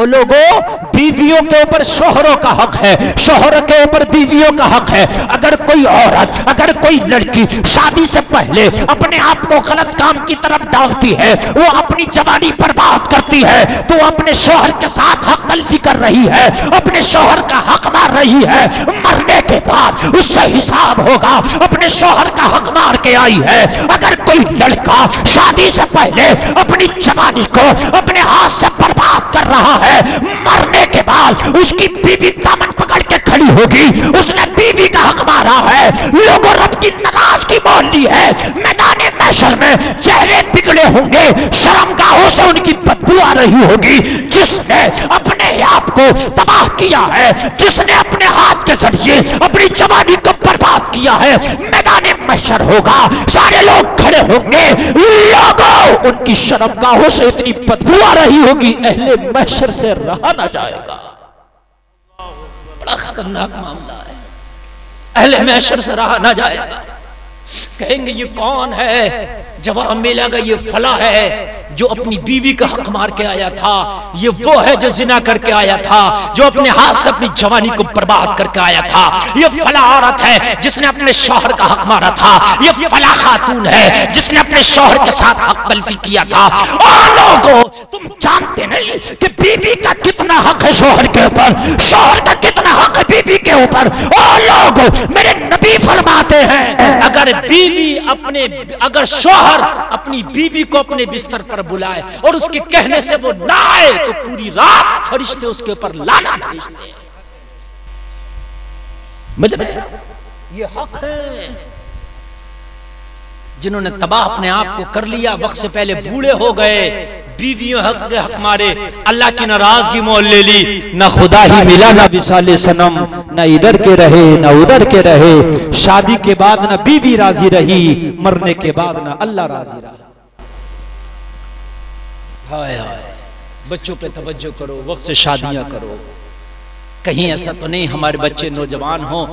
ओ लोगों, बीवियों के ऊपर शोहरों का हक है, शोहर के ऊपर बीवियों का हक है। अगर कोई औरत, अगर कोई लड़की शादी से पहले अपने आप को गलत काम की तरफ डालती है, वो अपनी जवानी बर्बाद करती है, तो वो अपने शोहर के साथ हक तलफी कर रही है, अपने शोहर का हक मार रही है। मरने के बाद उससे हिसाब होगा। अपने शोहर का हक मार के आई है। अगर कोई लड़का शादी से पहले अपनी जवानी को अपने हाथ से बर्बाद कर रहा है, मरने के बाद उसकी बीवी दामन पकड़ के खड़ी होगी, उसने बीवी का हक मारा है। लोगों, रब की नाराजगी बोल ली है। मैदान महशर में चेहरे बिगड़े होंगे, शर्मगाहों से उनकी बदबू आ रही होगी। जिसने अपने आप को तबाह किया है, जिसने अपने हाथ के जरिए अपनी जवानी को बर्बाद किया है, मैदान महशर होगा, सारे लोग खड़े होंगे। लोगों, उनकी शर्मगाहों से इतनी बदबू आ रही होगी, अहले महशर से रहा ना जाएगा। बड़ा खतरनाक मामला है, अहले महशर से रहा ना जाएगा। कहेंगे ये कौन है? जवाब मिलेगा ये फला है जो अपनी बीवी का हक मार के आया था, ये वो है जो जिना करके आया था, जो अपने हाथ से अपनी जवानी को बर्बाद करके आया था, ये फला औरत है जिसने अपने शौहर का हक मारा था, ये फला खातून है जिसने अपने शौहर के साथ हक तलफी किया था। और लोगों, तुम जानते नहीं कि बीवी का कितना हक है शौहर के ऊपर, शौहर का कितना हक है बीवी के ऊपर। और लोगों, मेरे नबी फरमाते हैं, अगर शौहर अपनी बीवी को अपने बिस्तर पर बुलाए और उसके कहने से वो ना आए, तो पूरी रात फरिश्ते उसके ऊपर लानत भेजते हैं। समझ रहे? ये हक है। जिन्होंने तबाह अपने आप को कर लिया, वक्त से पहले बूढ़े हो गए, बीवियों हक के हक मारे, अल्लाह की नाराजगी मोल ले ली, ना खुदा ही मिला ना विसाले सनम, ना इधर के रहे ना उधर के रहे, शादी के बाद ना बीवी राजी रही, मरने के बाद ना अल्लाह राजी रहा। हाय हाय, बच्चों पे तवज्जो करो, वक्त से शादियां करो। कहीं ऐसा तो नहीं हमारे बच्चे नौजवान हों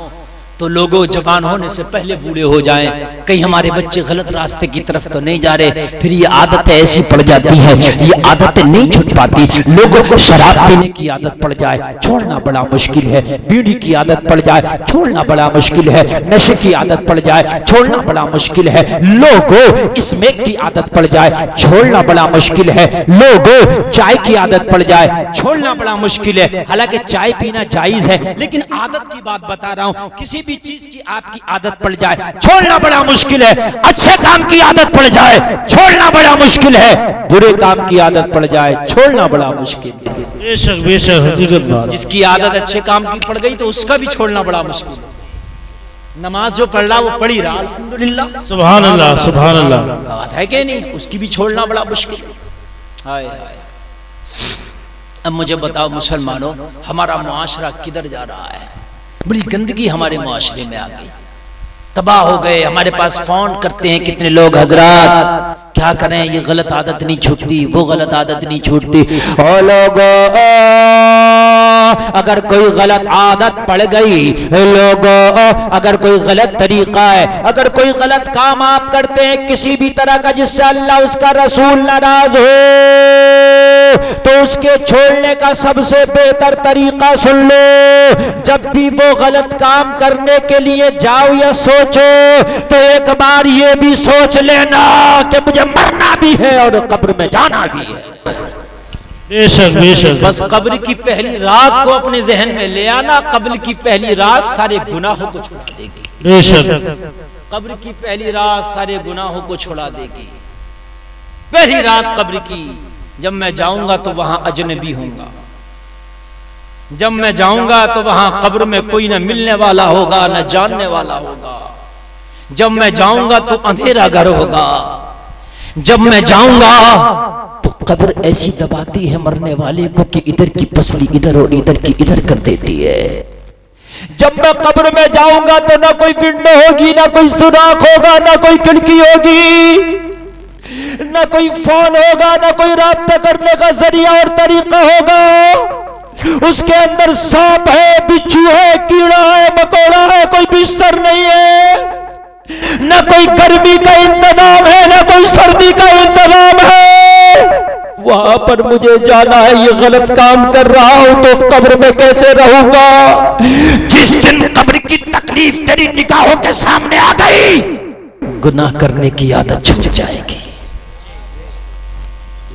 तो लोगों जवान होने से पहले बूढ़े हो जाएं, कहीं हमारे बच्चे गलत रास्ते की तरफ तो नहीं जा रहे, फिर ये आदतें ऐसी पड़ जाती हैं, ये आदतें नहीं छूट पाती। लोगों को शराब पीने की आदत पड़ जाए, छोड़ना बड़ा मुश्किल है। बीड़ी की आदत पड़ जाए, छोड़ना बड़ा मुश्किल है। नशे की आदत पड़ जाए, छोड़ना बड़ा मुश्किल है। लोगों, स्मोक की आदत पड़ जाए, छोड़ना बड़ा मुश्किल है। लोगों, चाय की आदत पड़ जाए, छोड़ना बड़ा मुश्किल है। हालांकि चाय पीना जायज है, लेकिन आदत की बात बता रहा हूं। किसी भी चीज की आपकी आदत पड़ जाए, छोड़ना बड़ा मुश्किल है। अच्छे काम की आदत पड़ जाए, छोड़ना बड़ा मुश्किल है। बुरे काम की आदत पड़ जाए, छोड़ना बड़ा मुश्किल है। बेशक बेशक, हकीकत बात। जिसकी आदत अच्छे काम की पड़ गई तो उसका भी छोड़ना बड़ा मुश्किल है। नमाज जो पढ़ रहा वो पढ़ी रहा, अल्हम्दुलिल्लाह, सुभान अल्लाह सुभान अल्लाह, बात है कि नहीं? उसकी भी छोड़ना बड़ा मुश्किल है। हाय हाय। अब मुझे बताओ मुसलमानों, हमारा मुआशरा किधर जा रहा है? बड़ी गंदगी हमारे मुआशरे में आ गई, तबाह हो गए। हमारे पास फोन करते हैं कितने लोग, हजरात क्या करें, ये गलत आदत नहीं छूटती, वो गलत आदत नहीं छूटती। ओ लोगों, अगर कोई गलत आदत पड़ गई, लोगों अगर कोई गलत तरीका है, अगर कोई गलत काम आप करते हैं किसी भी तरह का जिससे अल्लाह उसका रसूल नाराज हो, तो उसके छोड़ने का सबसे बेहतर तरीका सुन लो। जब भी वो गलत काम करने के लिए जाओ या सोचो, तो एक बार ये भी सोच लेना कि मुझे मरना भी है और कब्र में जाना भी है। बेशक बेशक। बस कब्र की पहली रात को अपने जहन में ले आना, कब्र की पहली रात सारे गुनाहों को छुड़ा देगी। बेशक, कब्र की पहली रात सारे गुनाहों को छुड़ा देगी। पहली रात कब्र की, जब मैं जाऊंगा तो वहां अजनबी होऊंगा, जब मैं जाऊंगा तो वहां कब्र में कोई ना मिलने वाला होगा ना जानने वाला होगा। जब मैं जाऊंगा तो अंधेरा घर होगा। जब मैं जाऊंगा तो कब्र ऐसी दबाती है मरने वाले को कि इधर की पसली इधर और इधर की इधर कर देती है। जब मैं कब्र में जाऊंगा तो ना कोई विंडो होगी, ना कोई सुराख होगा, ना कोई खिड़की होगी, ना कोई फोन होगा, ना कोई राब्ता करने का जरिया और तरीका होगा। उसके अंदर सांप है, बिच्छू है, कीड़ा है, मकोड़ा है, कोई बिस्तर नहीं है, न कोई गर्मी का इंतजाम है, न कोई सर्दी का इंतजाम है। वहां पर मुझे जाना है, ये गलत काम कर रहा हूं तो कब्र में कैसे रहूंगा। जिस दिन कब्र की तकलीफ तेरी निगाहों के सामने आ गई, गुनाह करने की आदत छूट जाएगी।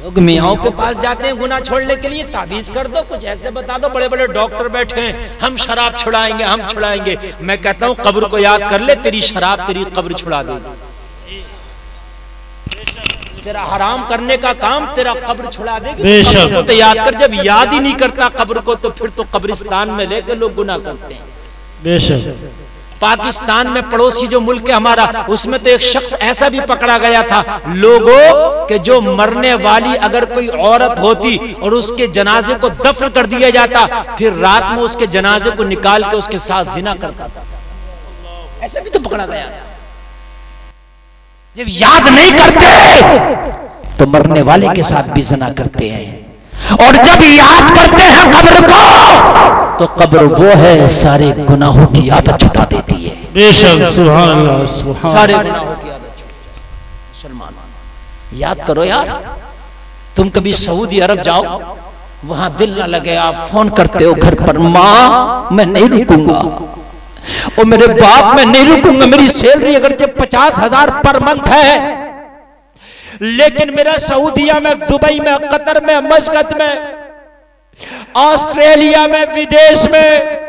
लोग मियाओं के पास जाते हैं गुनाह छोड़ने के लिए, ताबीज कर दो, कुछ ऐसे बता दो, बड़े बड़े डॉक्टर बैठे हैं, हम शराब छुड़ाएंगे, हम छुड़ाएंगे। मैं कहता हूं कब्र को याद कर ले, तेरी शराब तेरी कब्र छुड़ा देगी। तेरा हराम करने का काम तेरा कब्र छुड़ा देगी। कब्र को तो याद कर, जब याद ही नहीं करता कब्र को तो फिर तो कब्रिस्तान में लेकर लोग गुनाह करते हैं। बेशक पाकिस्तान में पड़ोसी जो मुल्क है हमारा, उसमें तो एक शख्स ऐसा भी पकड़ा गया था, लोगों के जो मरने वाली अगर कोई औरत होती और उसके जनाजे को दफन कर दिया जाता, फिर रात में उसके जनाजे को निकाल के उसके साथ जिना करता था। ऐसा भी तो पकड़ा गया था। जब याद नहीं करते तो मरने वाले के साथ भी जिना करते हैं, और जब याद करते हैं कब्र को तो कब्र वो है सारे गुनाहों की आदत छुटा देती है। बेशक सुभान अल्लाह, सुभान सारे गुनाहों की आदत छुटा। मुसलमान याद करो यार, तुम कभी सऊदी अरब जाओ, वहां दिल ना लगे, आप फोन करते हो घर पर, माँ मैं नहीं रुकूंगा, और मेरे बाप मैं नहीं रुकूंगा, मेरी सैलरी अगर जब 50,000 पर मंथ है, लेकिन मेरा सऊदिया में, दुबई में, कतर में, मस्कत में, ऑस्ट्रेलिया में, विदेश में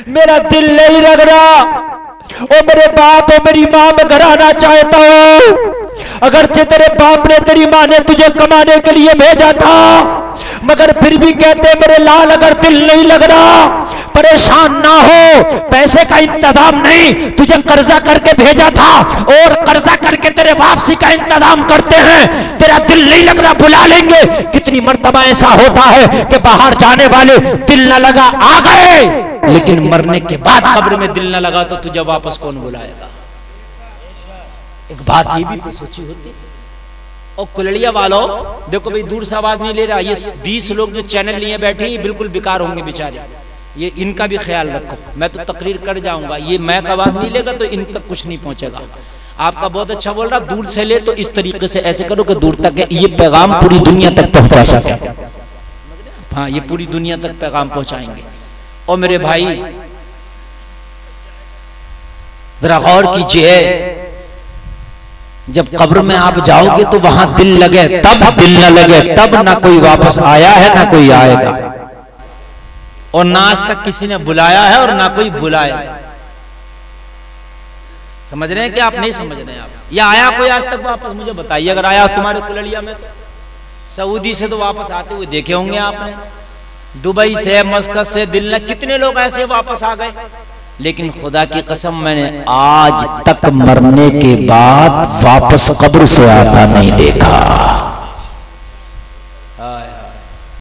मेरा दिल नहीं लग रहा, और मेरे बाप और मेरी मां में घर आना चाहता हूं। अगर तेरे बाप ने तेरी मां ने तुझे कमाने के लिए भेजा था, मगर फिर भी कहते मेरे लाल अगर दिल नहीं लग रहा, परेशान ना हो, पैसे का इंतजाम नहीं, तुझे कर्जा करके भेजा था और कर्जा करके तेरे वापसी का इंतजाम करते हैं, तेरा दिल नहीं लग रहा, बुला लेंगे। कितनी मर्तबा ऐसा होता है कि बाहर जाने वाले दिल न लगा आ गए, लेकिन मरने के बाद कब्र में दिल ना लगा तो तुझे वापस कौन बुलाएगा। एक बात ये भी तो सोची होती। और कुलड़िया वालों देखो भाई, दूर से आवाज नहीं ले रहा, ये 20 लोग जो चैनल लिए बैठे हैं ये बिल्कुल बेकार होंगे बेचारे, ये इनका भी ख्याल रखो। मैं तो तकरीर कर जाऊंगा, ये मैं का आवाज नहीं लेगा तो इन तक कुछ नहीं पहुंचेगा। आपका बहुत अच्छा बोल रहा, दूर से ले तो इस तरीके से ऐसे करो कि दूर तक ये पैगाम पूरी दुनिया तक पहुंचा सके। हाँ, ये पूरी दुनिया तक पैगाम पहुंचाएंगे। और मेरे भाई जरा गौर कीजिए, जब कब्र में आप जाओगे तो वहां दिल लगे तब, दिल न लगे तब ना कोई वापस आया है ना कोई आएगा, और ना आज तक किसी ने बुलाया है और ना कोई बुलाएगा। समझ रहे हैं कि आप नहीं समझ रहे हैं? आप या आया कोई आज तक वापस? मुझे बताइए, अगर आया तुम्हारे कुलड़िया में तो। सऊदी से तो वापस आते हुए देखे होंगे आपने, दुबई से, मस्कत से, दिल न कितने लोग ऐसे वापस आ गए। लेकिन खुदा की कसम मैंने आज तक मरने के बाद वापस कब्र से आता नहीं देखा।